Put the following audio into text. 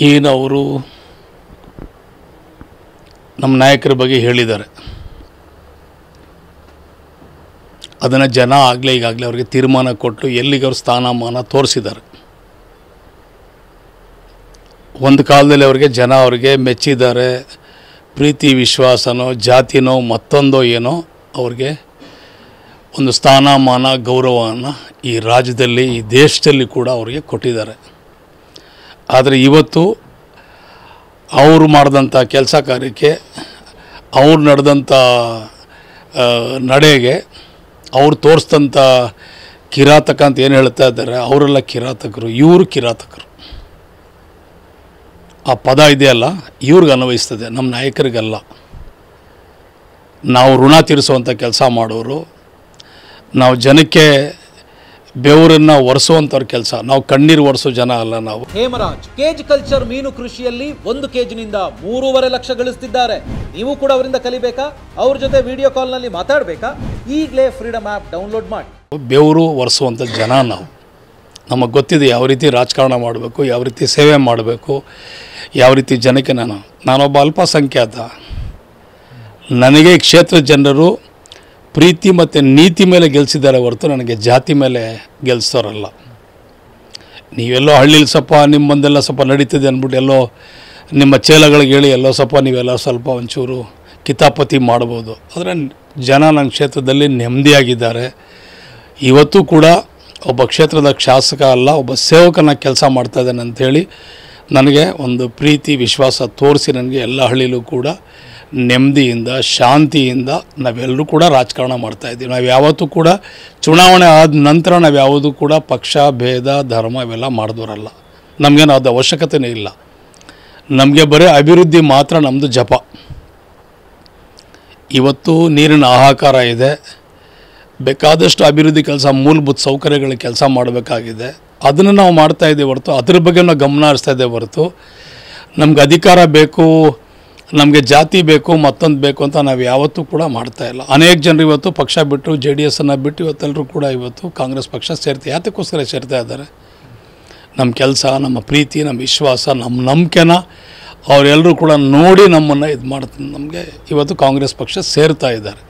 ಏನು ಅವರು ನಮ್ಮ ನಾಯಕರ ಬಗ್ಗೆ ಹೇಳಿದ್ದಾರೆ, ಅದನ್ನು ಜನ ಈಗಾಗಲೇ ಅವ್ರಿಗೆ ತೀರ್ಮಾನ ಕೊಟ್ಟು ಎಲ್ಲಿಗೆ ಅವ್ರ ಸ್ಥಾನಮಾನ ತೋರಿಸಿದ್ದಾರೆ. ಒಂದು ಕಾಲದಲ್ಲಿ ಅವ್ರಿಗೆ ಮೆಚ್ಚಿದ್ದಾರೆ. ಪ್ರೀತಿ ವಿಶ್ವಾಸನೋ ಜಾತಿನೋ ಮತ್ತೊಂದೋ ಏನೋ ಅವ್ರಿಗೆ ಒಂದು ಸ್ಥಾನಮಾನ ಗೌರವವನ್ನು ಈ ರಾಜ್ಯದಲ್ಲಿ ಈ ದೇಶದಲ್ಲಿ ಕೂಡ ಅವರಿಗೆ ಕೊಟ್ಟಿದ್ದಾರೆ. ಆದರೆ ಇವತ್ತು ಅವರು ಮಾಡಿದಂಥ ಕೆಲಸ ಕಾರ್ಯಕ್ಕೆ, ಅವ್ರು ನಡೆದಂಥ ನಡೆಗೆ, ಅವ್ರು ತೋರಿಸಿದಂಥ ಕಿರಾತಕ ಅಂತ ಏನು ಹೇಳ್ತಾ ಇದ್ದಾರೆ, ಅವರೆಲ್ಲ ಕಿರಾತಕರು, ಇವರು ಕಿರಾತಕರು. ಆ ಪದ ಇದೆಯಲ್ಲ ಇವ್ರಿಗೆ ಅನ್ವಯಿಸ್ತದೆ, ನಮ್ಮ ನಾಯಕರಿಗಲ್ಲ. ನಾವು ಋಣ ತೀರಿಸುವಂಥ ಕೆಲಸ ಮಾಡೋರು, ನಾವು ಜನಕ್ಕೆ ಬೆವರನ್ನು ಒರೆಸುವಂಥವ್ರ ಕೆಲಸ, ನಾವು ಕಣ್ಣೀರು ಒರೆಸೋ ಜನ ಅಲ್ಲ ನಾವು. ಹೇಮರಾಜ್ ಕೇಜ್ ಕಲ್ಚರ್ ಮೀನು ಕೃಷಿಯಲ್ಲಿ 1 ಕೆಜಿನಿಂದ 3.5 ಲಕ್ಷ ಗಳಿಸ್ತಿದ್ದಾರೆ. ನೀವು ಕೂಡ ಅವರಿಂದ ಕಲಿಬೇಕಾ? ಅವ್ರ ಜೊತೆ ವಿಡಿಯೋ ಕಾಲ್ನಲ್ಲಿ ಮಾತಾಡಬೇಕಾ? ಈಗಲೇ ಫ್ರೀಡಮ್ ಆ್ಯಪ್ ಡೌನ್ಲೋಡ್ ಮಾಡಿ. ಬೆವರು ಒರೆಸುವಂಥ ಜನ ನಾವು. ನಮಗೆ ಗೊತ್ತಿದೆ ಯಾವ ರೀತಿ ರಾಜಕಾರಣ ಮಾಡಬೇಕು, ಯಾವ ರೀತಿ ಸೇವೆ ಮಾಡಬೇಕು, ಯಾವ ರೀತಿ ಜನಕ್ಕೆ. ನಾನೊಬ್ಬ ಅಲ್ಪಸಂಖ್ಯಾತ. ನನಗೆ ಈ ಕ್ಷೇತ್ರದ ಜನರು ಪ್ರೀತಿ ಮತ್ತು ನೀತಿ ಮೇಲೆ ಗೆಲ್ಲಿಸಿದ್ದಾರೆ ಹೊರತು ನನಗೆ ಜಾತಿ ಮೇಲೆ ಗೆಲ್ಲಿಸೋರಲ್ಲ. ನೀವೆಲ್ಲೋ ಹಳ್ಳಿಲಿ ನಿಮ್ಮ ಬಂದೆಲ್ಲ ಸ್ವಲ್ಪ ನಡೀತಿದೆ ಅಂದ್ಬಿಟ್ಟು ಎಲ್ಲೋ ನಿಮ್ಮ ಚೇಲಗಳಿಗೆ ಹೇಳಿ ಎಲ್ಲೋ ನೀವೆಲ್ಲ ಸ್ವಲ್ಪ ಒಂಚೂರು ಕಿತಾಪತಿ ಮಾಡ್ಬೋದು. ಆದರೆ ಜನ ನನ್ನ ಕ್ಷೇತ್ರದಲ್ಲಿ ನೆಮ್ಮದಿಯಾಗಿದ್ದಾರೆ. ಇವತ್ತು ಕೂಡ ಒಬ್ಬ ಕ್ಷೇತ್ರದ ಶಾಸಕ ಅಲ್ಲ, ಒಬ್ಬ ಸೇವಕನ ಕೆಲಸ ಮಾಡ್ತಾಯಿದ್ದಾನೆ ಅಂಥೇಳಿ ನನಗೆ ಒಂದು ಪ್ರೀತಿ ವಿಶ್ವಾಸ ತೋರಿಸಿ ನನಗೆ ಎಲ್ಲ ಹಳ್ಳಿಲೂ ಕೂಡ ನೆಮ್ಮದಿಯಿಂದ ಶಾಂತಿಯಿಂದ ನಾವೆಲ್ಲರೂ ಕೂಡ ರಾಜಕಾರಣ ಮಾಡ್ತಾಯಿದ್ದೀವಿ. ನಾವು ಯಾವತ್ತೂ ಕೂಡ ಚುನಾವಣೆ ಆದ ನಂತರ ನಾವು ಯಾವುದೂ ಕೂಡ ಪಕ್ಷ ಭೇದ ಧರ್ಮ ಇವೆಲ್ಲ ಮಾಡಿದವರಲ್ಲ. ನಮಗೇನು ಅದು ಅವಶ್ಯಕತೆಯೇ ಇಲ್ಲ. ನಮಗೆ ಬರೀ ಅಭಿವೃದ್ಧಿ ಮಾತ್ರ ನಮ್ಮದು ಜಪ. ಇವತ್ತು ನೀರಿನ ಹಾಹಾಕಾರ ಇದೆ, ಬೇಕಾದಷ್ಟು ಅಭಿವೃದ್ಧಿ ಕೆಲಸ, ಮೂಲಭೂತ ಸೌಕರ್ಯಗಳ ಕೆಲಸ ಮಾಡಬೇಕಾಗಿದೆ. ಅದನ್ನು ನಾವು ಮಾಡ್ತಾಯಿದ್ದೀವಿ ಹೊರತು ಅದ್ರ ಬಗ್ಗೆ ನಾವು ಗಮನ ಹರಿಸ್ತಾ ಇದ್ದೇವೆ ಹೊರತು ನಮ್ಗೆ ಅಧಿಕಾರ ಬೇಕು, ನಮಗೆ ಜಾತಿ ಬೇಕು, ಮತ್ತೊಂದು ಬೇಕು ಅಂತ ನಾವು ಯಾವತ್ತೂ ಕೂಡ ಮಾಡ್ತಾಯಿಲ್ಲ. ಅನೇಕ ಜನರು ಇವತ್ತು ಪಕ್ಷ ಬಿಟ್ಟು JDS ಬಿಟ್ಟು ಇವತ್ತೆಲ್ಲರೂ ಕೂಡ ಇವತ್ತು ಕಾಂಗ್ರೆಸ್ ಪಕ್ಷ ಯಾತಕ್ಕೋಸ್ಕರ ಸೇರ್ತಾ ಇದ್ದಾರೆ? ನಮ್ಮ ಕೆಲಸ, ನಮ್ಮ ಪ್ರೀತಿ, ನಮ್ಮ ವಿಶ್ವಾಸ, ನಮ್ಮ ನಂಬಿಕೆನ ಅವರೆಲ್ಲರೂ ಕೂಡ ನೋಡಿ ನಮ್ಮನ್ನು ಇದು ಮಾಡ್ತಾರೆ. ನಮಗೆ ಇವತ್ತು ಕಾಂಗ್ರೆಸ್ ಪಕ್ಷ ಸೇರ್ತಾ ಇದ್ದಾರೆ.